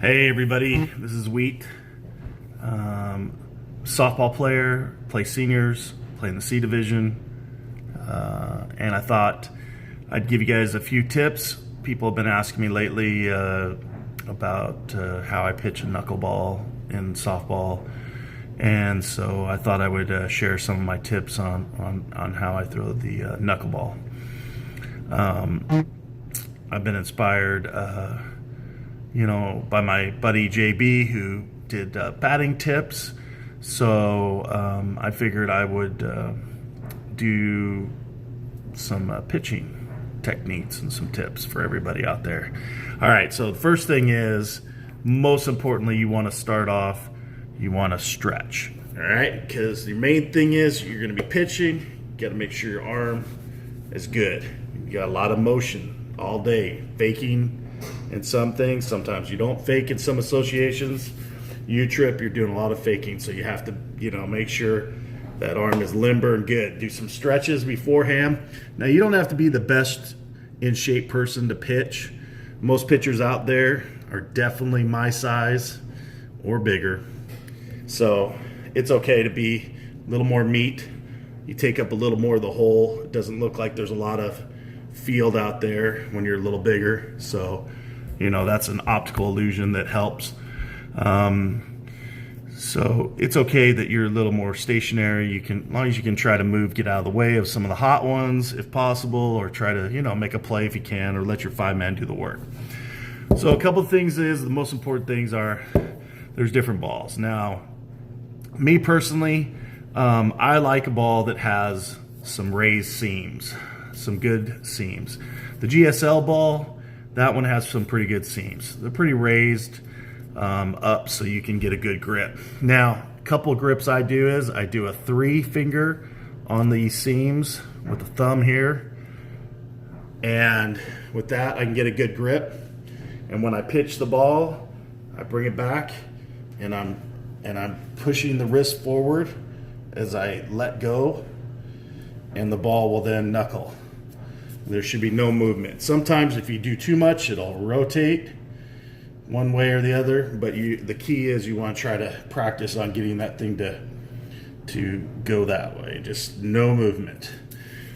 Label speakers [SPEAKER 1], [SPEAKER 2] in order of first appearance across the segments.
[SPEAKER 1] Hey everybody, this is Wheat. Softball player, play seniors, play in the C division. And I thought I'd give you guys a few tips. People have been asking me lately about how I pitch a knuckleball in softball. And so I thought I would share some of my tips on how I throw the knuckleball. I've been inspired by my buddy JB, who did batting tips. So I figured I would do some pitching techniques and some tips for everybody out there. All right, so the first thing is, most importantly, you want to start off, you want to stretch. All right, because the main thing is you're going to be pitching, you got to make sure your arm is good. You got a lot of motion all day, faking in some things. Sometimes you don't fake in some associations. U-trip, you're doing a lot of faking, so you have to, make sure that arm is limber and good. Do some stretches beforehand. Now, you don't have to be the best in shape person to pitch. Most pitchers out there are definitely my size or bigger. So it's okay to be a little more meat. You take up a little more of the hole. It doesn't look like there's a lot of field out there when you're a little bigger. So, that's an optical illusion that helps. So it's okay that you're a little more stationary. As long as you can try to move, get out of the way of some of the hot ones if possible, or try to, make a play if you can, or let your five-man do the work. So a couple of things the most important things are, there's different balls. Now, me personally, I like a ball that has some raised seams, some good seams. The GSL ball, that one has some pretty good seams. They're pretty raised up so you can get a good grip. Now, a couple of grips I do is I do a 3-finger on the seams with the thumb here, and with that I can get a good grip. And when I pitch the ball, I bring it back, and I'm pushing the wrist forward as I let go, and the ball will then knuckle. There should be no movement. Sometimes if you do too much, it'll rotate one way or the other, but the key is you want to try to practice on getting that thing to go that way. Just no movement.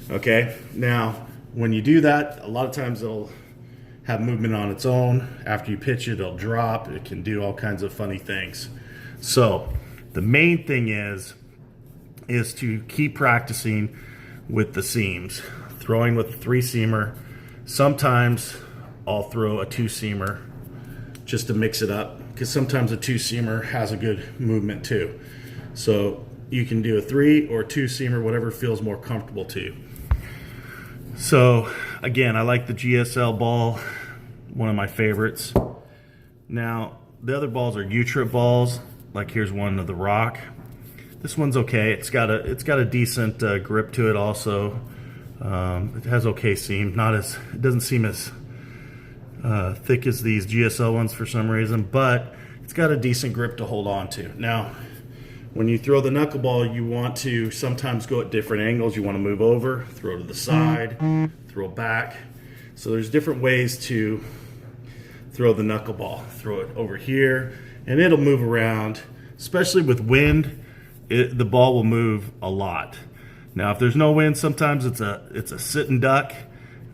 [SPEAKER 1] Okay? Now, when you do that, a lot of times it'll have movement on its own. After you pitch it, it'll drop. It can do all kinds of funny things. So, the main thing is to keep practicing with the seams. Throwing with a 3-seamer. Sometimes I'll throw a 2-seamer just to mix it up, because sometimes a 2-seamer has a good movement too. So you can do a 3 or 2-seamer, whatever feels more comfortable to you. So again, I like the GSL ball, one of my favorites. Now, the other balls are U-trip balls. Like here's one of the Rock. This one's okay. It's got a decent grip to it also. It has okay seam. It doesn't seem as thick as these GSL ones for some reason, but it's got a decent grip to hold on to. Now, when you throw the knuckleball, you want to sometimes go at different angles. You want to move over, throw to the side, throw back. So there's different ways to throw the knuckleball. Throw it over here, and it'll move around. Especially with wind, the ball will move a lot. Now, if there's no wind, sometimes it's a sit and duck,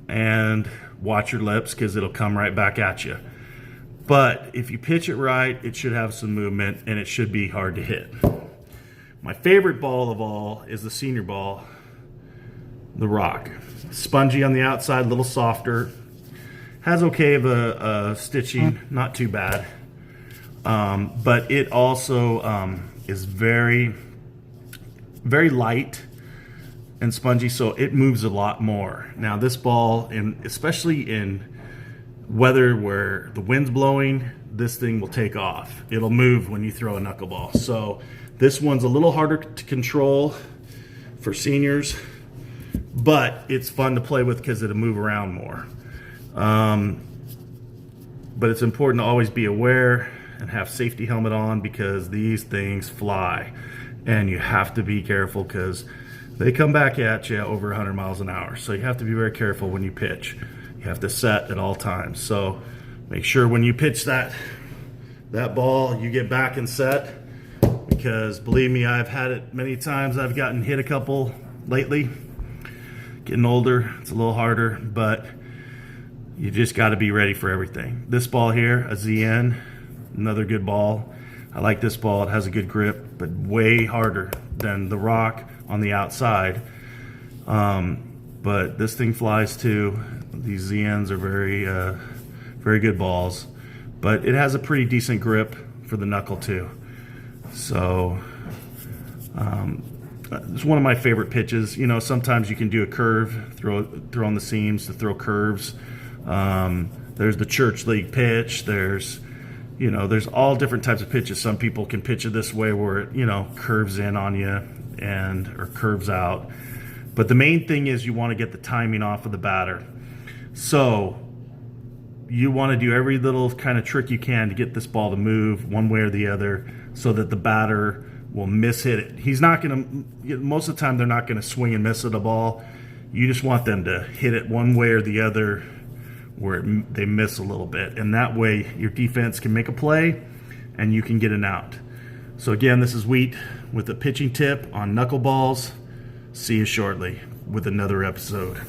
[SPEAKER 1] and watch your lips because it'll come right back at you. But if you pitch it right, it should have some movement, and it should be hard to hit. My favorite ball of all is the senior ball, the Rock. Spongy on the outside, a little softer. Has okay of a stitching, not too bad. But it also is very, very light and spongy, so it moves a lot more. Now this ball, especially in weather where the wind's blowing, this thing will take off. It'll move when you throw a knuckleball. So this one's a little harder to control for seniors, but it's fun to play with because it'll move around more. But it's important to always be aware and have safety helmet on, because these things fly, and you have to be careful because they come back at you over 100 miles an hour. So you have to be very careful when you pitch. You have to set at all times. So Make sure when you pitch that ball, you get back and set, because believe me, I've had it many times. I've gotten hit a couple lately. Getting older, it's a little harder, but you just got to be ready for everything. This ball here, a ZN, another good ball. I like this ball. It has a good grip, but way harder than the rock on the outside. But this thing flies too. These ZNs are very good balls, but it has a pretty decent grip for the knuckle too. So it's one of my favorite pitches. You know, sometimes you can do a curve, throw on the seams to throw curves. There's the church league pitch. There's all different types of pitches. Some people can pitch it this way where it, curves in on you or curves out. But the main thing is you want to get the timing off of the batter. So you want to do every little kind of trick you can to get this ball to move one way or the other so that the batter will miss hit it. He's not going to, most of the time they're not going to swing and miss at a ball. You just want them to hit it one way or the other where they miss a little bit. And that way your defense can make a play and you can get an out. So again, this is Wheat with a pitching tip on knuckleballs. See you shortly with another episode.